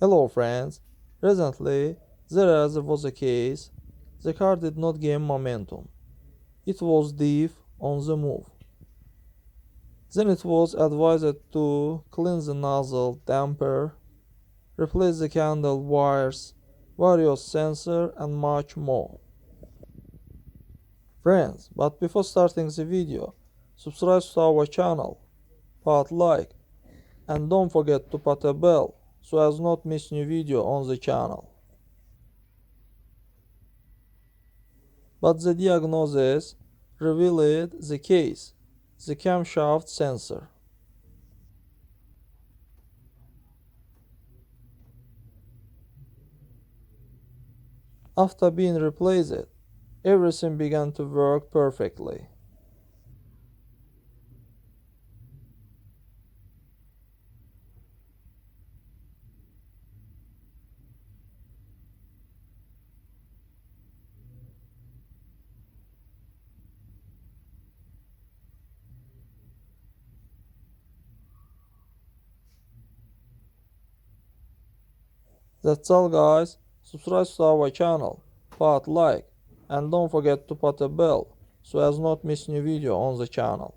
Hello friends, recently there was a case. The car did not gain momentum. It was deep on the move. Then it was advised to clean the nozzle damper, replace the candle wires, various sensor and much more. Friends, but before starting the video, subscribe to our channel, put like, and don't forget to put a bell so as not miss new video on the channel. But the diagnosis revealed the case, the camshaft sensor. After being replaced, everything began to work perfectly. That's all guys, subscribe to our channel, put like, and don't forget to put a bell so as not miss new video on the channel.